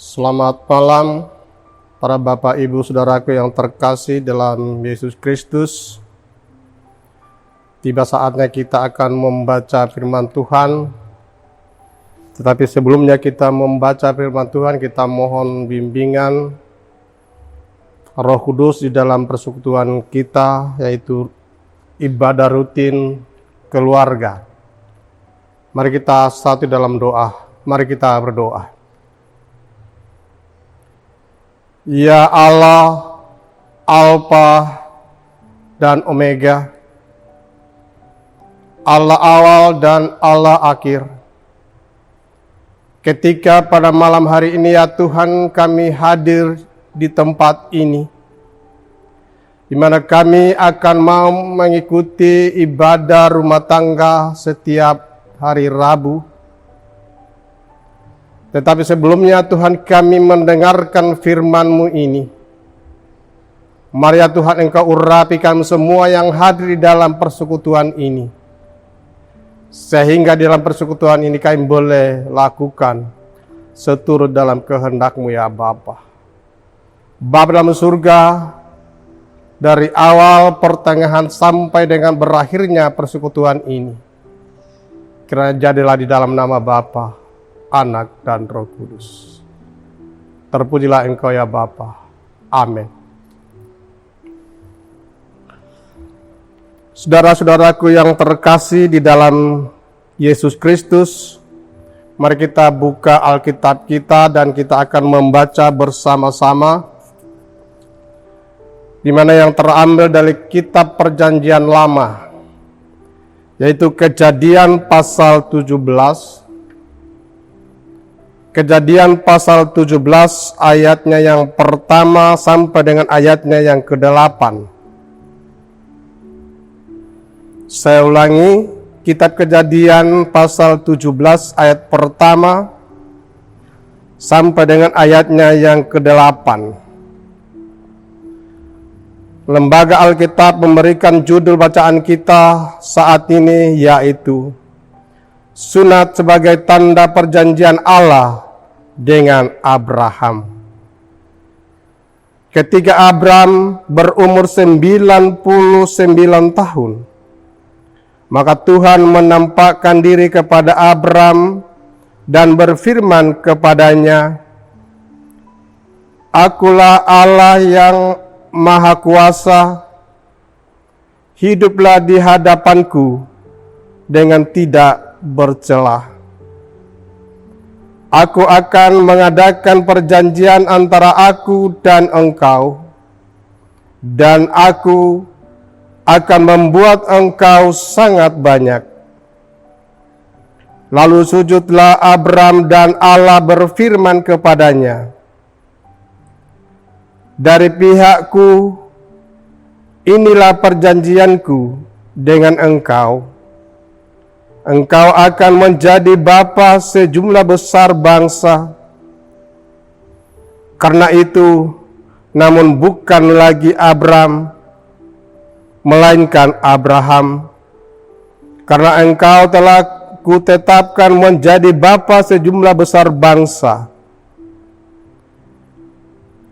Selamat malam para Bapak Ibu Saudaraku yang terkasih dalam Yesus Kristus. Tiba saatnya kita akan membaca firman Tuhan. Tetapi sebelumnya kita membaca firman Tuhan, kita mohon bimbingan Roh Kudus di dalam persekutuan kita, yaitu ibadah rutin keluarga. Mari kita satu dalam doa. Mari kita berdoa. Ya Allah, Alfa dan Omega, Allah awal dan Allah akhir. Ketika pada malam hari ini ya Tuhan kami hadir di tempat ini, di mana kami akan mau mengikuti ibadah rumah tangga setiap hari Rabu. Tetapi sebelumnya Tuhan kami mendengarkan firman-Mu ini. Mari ya Tuhan Engkau urapi kami semua yang hadir di dalam persekutuan ini. Sehingga di dalam persekutuan ini kami boleh lakukan seturut dalam kehendak-Mu ya Bapa. Bapa dalam surga, dari awal pertengahan sampai dengan berakhirnya persekutuan ini, kiranya jadilah di dalam nama Bapa, Anak dan Roh Kudus. Terpujilah Engkau ya Bapa. Amin. Saudara-saudaraku yang terkasih di dalam Yesus Kristus, mari kita buka Alkitab kita dan kita akan membaca bersama-sama, di mana yang terambil dari kitab Perjanjian Lama, yaitu Kejadian pasal 17. Kejadian pasal 17 ayatnya yang pertama sampai dengan ayatnya yang ke-8. Saya ulangi, kitab Kejadian pasal 17 ayat pertama sampai dengan ayatnya yang ke-8. Lembaga Alkitab memberikan judul bacaan kita saat ini yaitu Sunat sebagai tanda perjanjian Allah dengan Abraham. Ketika Abraham berumur 99 tahun, maka Tuhan menampakkan diri kepada Abraham dan berfirman kepadanya, "Akulah Allah yang Maha Kuasa, hiduplah di hadapanku dengan tidak bercelah. Aku akan mengadakan perjanjian antara aku dan engkau, dan aku akan membuat engkau sangat banyak." Lalu sujudlah Abram dan Allah berfirman kepadanya, "Dari pihakku, inilah perjanjianku dengan engkau. Engkau akan menjadi bapa sejumlah besar bangsa. Karena itu, namun bukan lagi Abram, melainkan Abraham, karena engkau telah kutetapkan menjadi bapa sejumlah besar bangsa.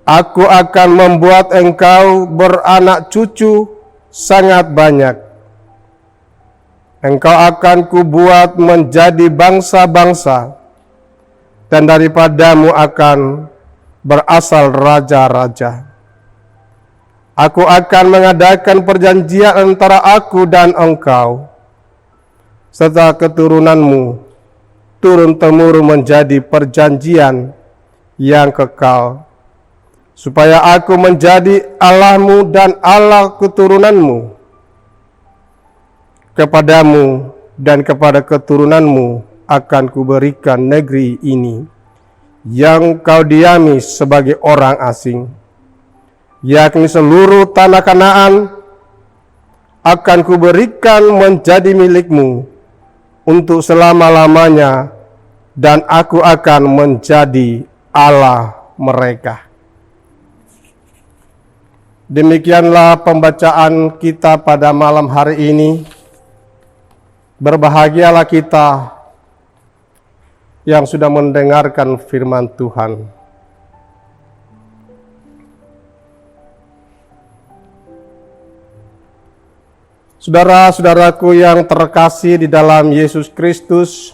Aku akan membuat engkau beranak cucu sangat banyak. Engkau akan kubuat menjadi bangsa-bangsa, dan daripadamu akan berasal raja-raja. Aku akan mengadakan perjanjian antara aku dan engkau, serta keturunanmu, turun-temurun menjadi perjanjian yang kekal, supaya aku menjadi Allahmu dan Allah keturunanmu. Kepadamu dan kepada keturunanmu akan kuberikan negeri ini, yang kau diami sebagai orang asing, yakni seluruh tanah Kanaan akan kuberikan menjadi milikmu untuk selama-lamanya, dan aku akan menjadi Allah mereka." Demikianlah pembacaan kita pada malam hari ini. Berbahagialah kita yang sudah mendengarkan firman Tuhan. Saudara-saudaraku yang terkasih di dalam Yesus Kristus,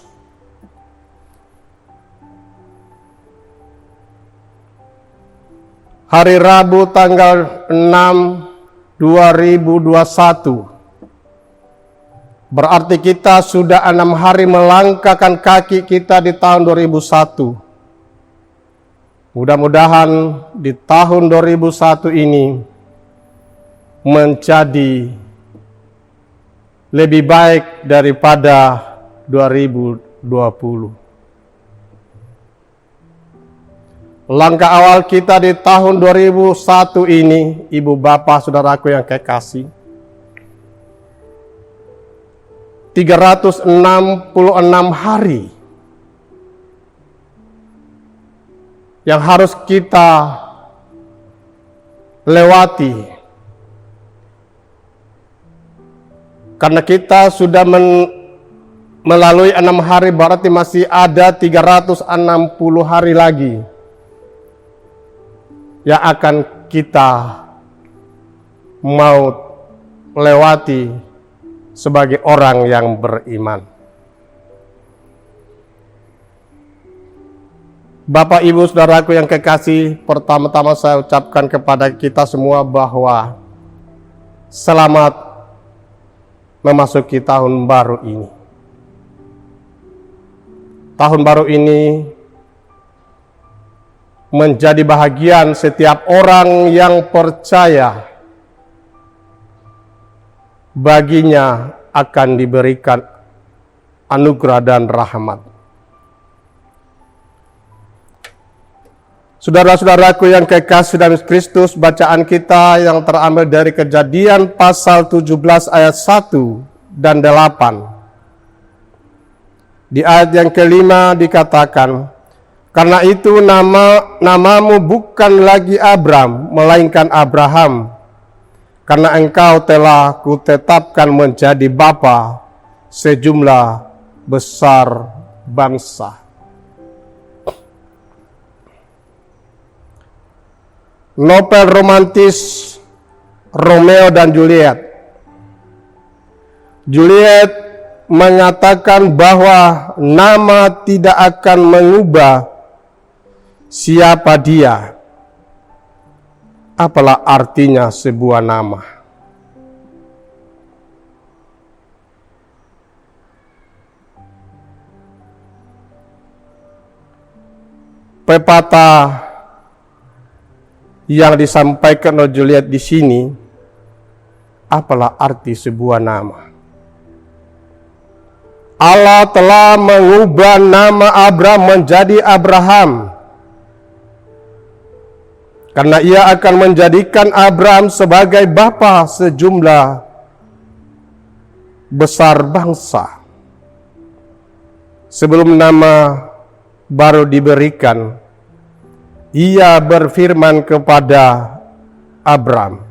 hari Rabu tanggal 6 2021, berarti kita sudah 6 hari melangkahkan kaki kita di tahun 2001. Mudah-mudahan di tahun 2001 ini menjadi lebih baik daripada 2020. Langkah awal kita di tahun 2001 ini, Ibu Bapak Saudaraku yang kekasih, 366 hari yang harus kita lewati. Karena kita sudah melalui 6 hari, berarti masih ada 360 hari lagi yang akan kita mau lewati sebagai orang yang beriman. Bapak, Ibu, Saudaraku yang kekasih, pertama-tama saya ucapkan kepada kita semua bahwa selamat memasuki tahun baru ini. Tahun baru ini menjadi bahagian setiap orang yang percaya. Baginya akan diberikan anugerah dan rahmat. Saudara-saudaraku yang kekasih dalam Kristus, bacaan kita yang terambil dari Kejadian pasal 17 ayat 1 dan 8. Di ayat yang kelima dikatakan, "Karena itu namamu bukan lagi Abram, melainkan Abraham, karena engkau telah kutetapkan menjadi bapa sejumlah besar bangsa." Novel romantis Romeo dan Juliet. Juliet mengatakan bahwa nama tidak akan mengubah siapa dia. Apalah artinya sebuah nama? Pepatah yang disampaikan oleh Juliet di sini, apalah arti sebuah nama? Allah telah mengubah nama Abram menjadi Abraham, karena ia akan menjadikan Abram sebagai bapa sejumlah besar bangsa. Sebelum nama baru diberikan, ia berfirman kepada Abram,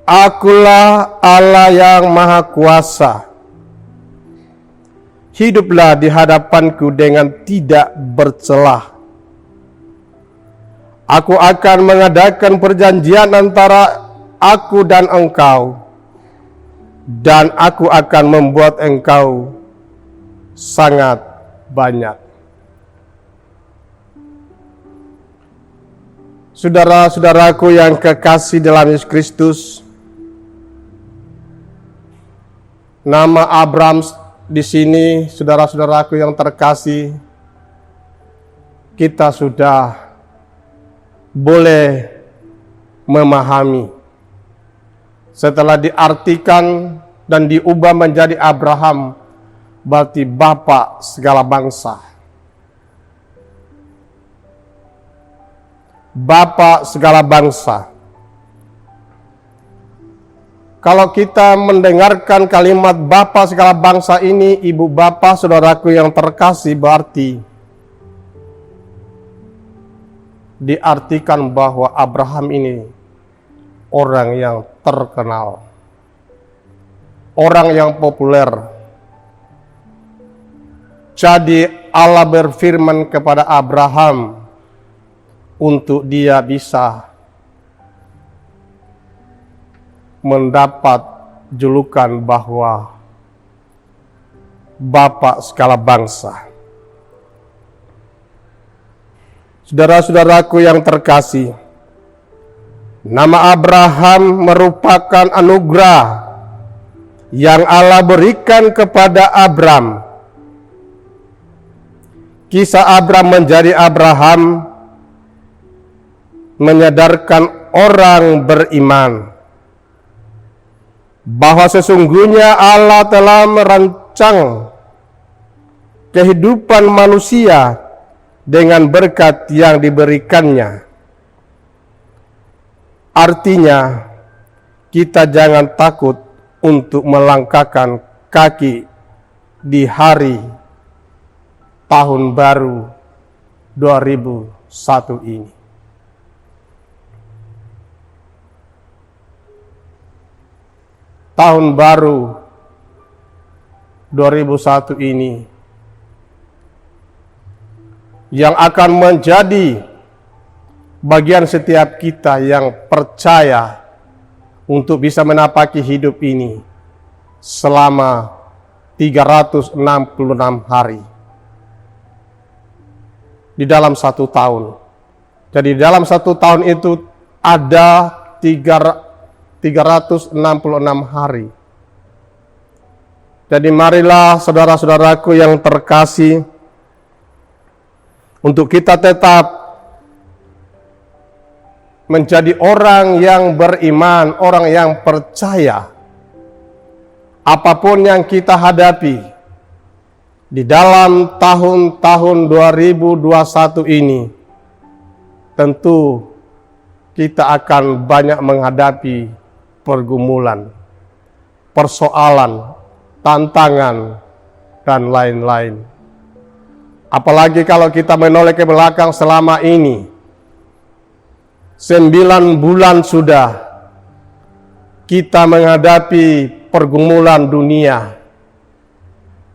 "Akulah Allah yang Maha Kuasa. Hiduplah di hadapanku dengan tidak bercelah. Aku akan mengadakan perjanjian antara aku dan engkau, dan aku akan membuat engkau sangat banyak." Saudara-saudaraku yang kekasih dalam Yesus Kristus, nama Abram di sini, saudara-saudaraku yang terkasih, kita sudah boleh memahami. Setelah diartikan dan diubah menjadi Abraham, berarti bapa segala bangsa. Bapa segala bangsa. Kalau kita mendengarkan kalimat bapa segala bangsa ini, ibu bapak saudaraku yang terkasih, berarti diartikan bahwa Abraham ini orang yang terkenal, orang yang populer. Jadi Allah berfirman kepada Abraham untuk dia bisa mendapat julukan bahwa Bapak segala bangsa. Saudara-saudaraku yang terkasih, nama Abraham merupakan anugerah yang Allah berikan kepada Abram. Kisah Abram menjadi Abraham menyadarkan orang beriman bahwa sesungguhnya Allah telah merancang kehidupan manusia dengan berkat yang diberikannya. Artinya, kita jangan takut untuk melangkahkan kaki di hari tahun baru 2001 ini. Tahun baru 2001 ini yang akan menjadi bagian setiap kita yang percaya untuk bisa menapaki hidup ini selama 366 hari di dalam satu tahun. Jadi dalam satu tahun itu ada 366 hari. Jadi marilah saudara-saudaraku yang terkasih, untuk kita tetap menjadi orang yang beriman, orang yang percaya. Apapun yang kita hadapi di dalam tahun-tahun 2021 ini, tentu kita akan banyak menghadapi pergumulan, persoalan, tantangan, dan lain-lain. Apalagi kalau kita menoleh ke belakang selama ini, 9 bulan sudah kita menghadapi pergumulan dunia,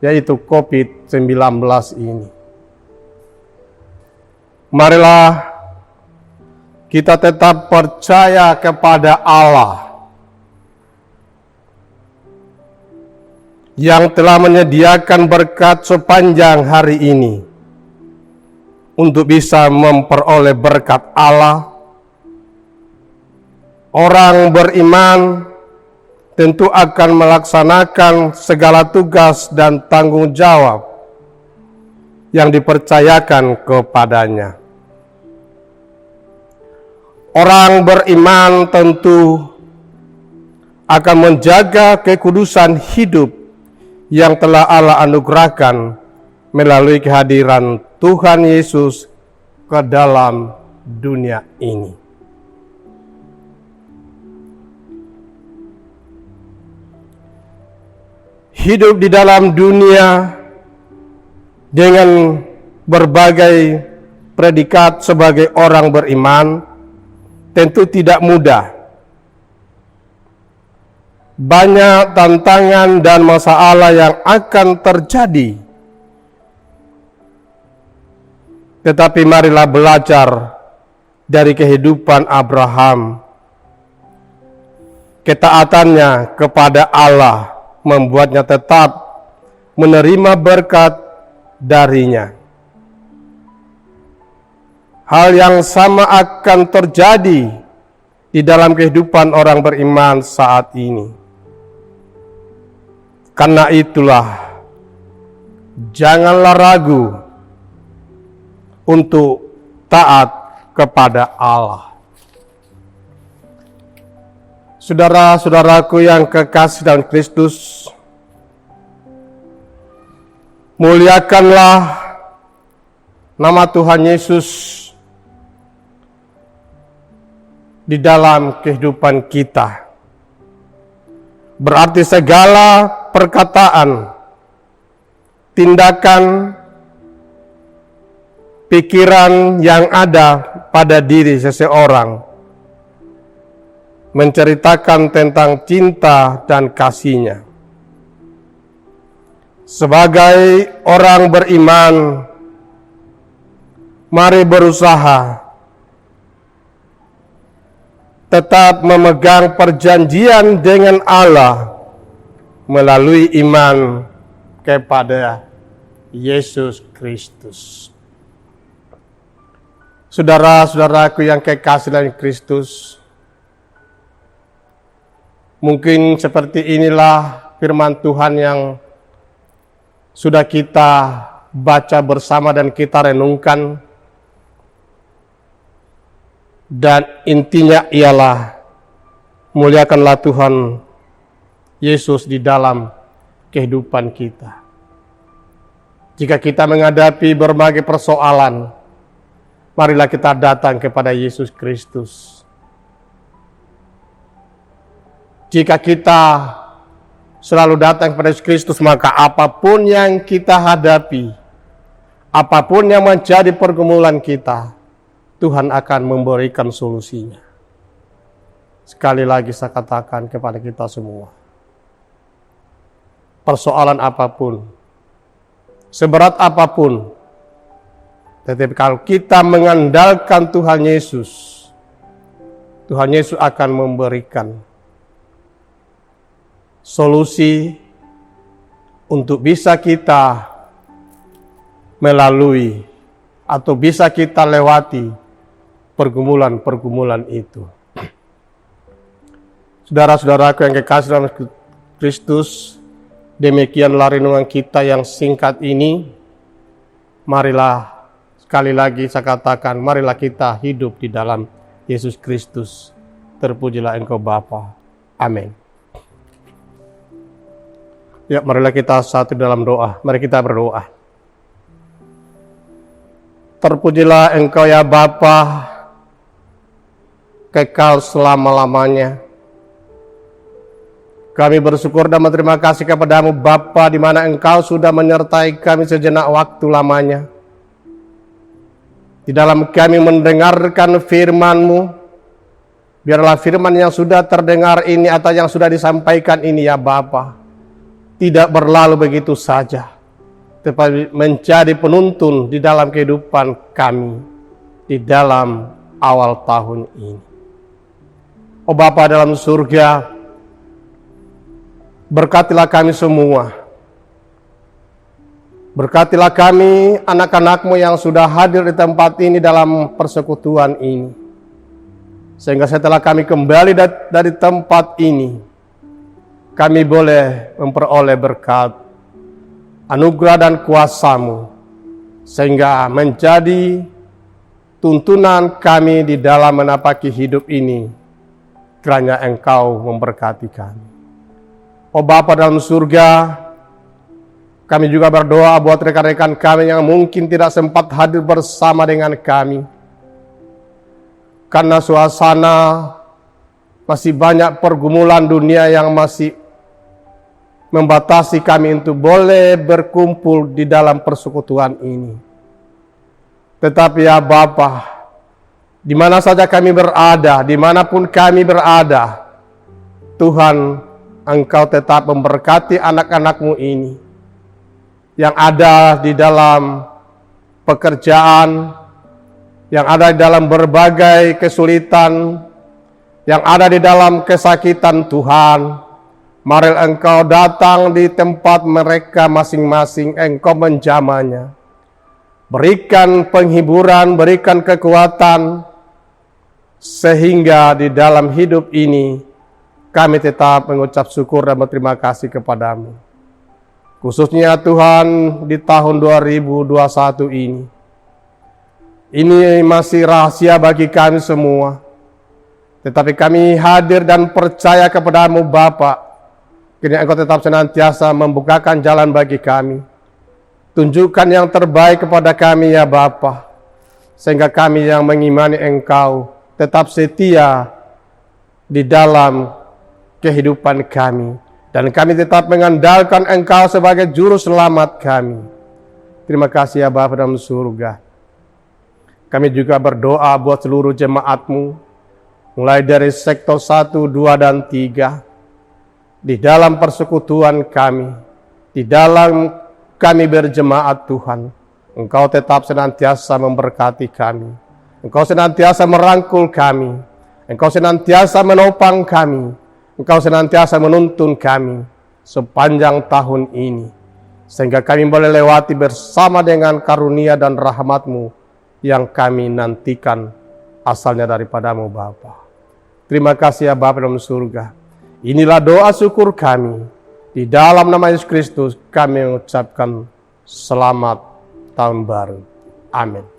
yaitu COVID-19 ini. Marilah kita tetap percaya kepada Allah yang telah menyediakan berkat sepanjang hari ini untuk bisa memperoleh berkat Allah. Orang beriman tentu akan melaksanakan segala tugas dan tanggung jawab yang dipercayakan kepadanya. Orang beriman tentu akan menjaga kekudusan hidup yang telah Allah anugerahkan melalui kehadiran Tuhan Yesus ke dalam dunia ini. Hidup di dalam dunia dengan berbagai predikat sebagai orang beriman tentu tidak mudah. Banyak tantangan dan masalah yang akan terjadi. Tetapi marilah belajar dari kehidupan Abraham. Ketaatannya kepada Allah membuatnya tetap menerima berkat darinya. Hal yang sama akan terjadi di dalam kehidupan orang beriman saat ini. Karena itulah, janganlah ragu untuk taat kepada Allah. Saudara-saudaraku yang kekasih dalam Kristus, muliakanlah nama Tuhan Yesus di dalam kehidupan kita. Berarti segala perkataan, tindakan, pikiran yang ada pada diri seseorang menceritakan tentang cinta dan kasihnya. Sebagai orang beriman, mari berusaha tetap memegang perjanjian dengan Allah melalui iman kepada Yesus Kristus. Saudara-saudaraku yang kekasih dalam Kristus, mungkin seperti inilah firman Tuhan yang sudah kita baca bersama dan kita renungkan. Dan intinya ialah muliakanlah Tuhan Yesus di dalam kehidupan kita. Jika kita menghadapi berbagai persoalan, marilah kita datang kepada Yesus Kristus. Jika kita selalu datang kepada Yesus Kristus, maka apapun yang kita hadapi, apapun yang menjadi pergumulan kita, Tuhan akan memberikan solusinya. Sekali lagi saya katakan kepada kita semua, persoalan apapun, seberat apapun, tetapi kalau kita mengandalkan Tuhan Yesus akan memberikan solusi untuk bisa kita melalui atau bisa kita lewati pergumulan-pergumulan itu. Saudara-saudaraku yang kekasih dalam Kristus, demikianlah renungan kita yang singkat ini. Marilah sekali lagi saya katakan, marilah kita hidup di dalam Yesus Kristus. Terpujilah Engkau Bapa. Amin. Ya, marilah kita satu dalam doa. Mari kita berdoa. Terpujilah Engkau ya Bapa, kekal selama-lamanya. Kami bersyukur dan berterima kasih kepadamu Bapa, di mana Engkau sudah menyertai kami sejenak waktu lamanya. Di dalam kami mendengarkan firman-Mu, biarlah firman yang sudah terdengar ini atau yang sudah disampaikan ini ya Bapa, tidak berlalu begitu saja, tetapi menjadi penuntun di dalam kehidupan kami di dalam awal tahun ini. Oh Bapa dalam surga, berkatilah kami semua. Berkatilah kami anak-anak-Mu yang sudah hadir di tempat ini dalam persekutuan ini. Sehingga setelah kami kembali dari tempat ini, kami boleh memperoleh berkat, anugerah dan kuasa-Mu, sehingga menjadi tuntunan kami di dalam menapaki hidup ini. Kiranya Engkau memberkati kami. Oh Bapa dalam surga, kami juga berdoa buat rekan-rekan kami yang mungkin tidak sempat hadir bersama dengan kami. Karena suasana masih banyak pergumulan dunia yang masih membatasi kami untuk boleh berkumpul di dalam persekutuan ini. Tetapi ya Bapa, di mana saja kami berada, dimanapun kami berada, Tuhan, Engkau tetap memberkati anak-anak-Mu ini, yang ada di dalam pekerjaan, yang ada di dalam berbagai kesulitan, yang ada di dalam kesakitan Tuhan. Mari Engkau datang di tempat mereka masing-masing, Engkau menjamahnya. Berikan penghiburan, berikan kekuatan, sehingga di dalam hidup ini kami tetap mengucap syukur dan berterima kasih kepadamu. Khususnya Tuhan di tahun 2021 ini. Ini masih rahasia bagi kami semua. Tetapi kami hadir dan percaya kepadamu Bapa. Kini Engkau tetap senantiasa membukakan jalan bagi kami. Tunjukkan yang terbaik kepada kami ya Bapa. Sehingga kami yang mengimani Engkau tetap setia di dalam kehidupan kami. Dan kami tetap mengandalkan Engkau sebagai juru selamat kami. Terima kasih ya Bapa dalam surga. Kami juga berdoa buat seluruh jemaat-Mu, mulai dari sektor 1, 2, dan 3. Di dalam persekutuan kami, di dalam kami berjemaat Tuhan, Engkau tetap senantiasa memberkati kami. Engkau senantiasa merangkul kami. Engkau senantiasa menopang kami, Engkau senantiasa menuntun kami sepanjang tahun ini, sehingga kami boleh lewati bersama dengan karunia dan rahmat-Mu yang kami nantikan asalnya daripadamu Bapa. Terima kasih ya Bapa dalam surga. Inilah doa syukur kami. Di dalam nama Yesus Kristus kami mengucapkan selamat tahun baru. Amin.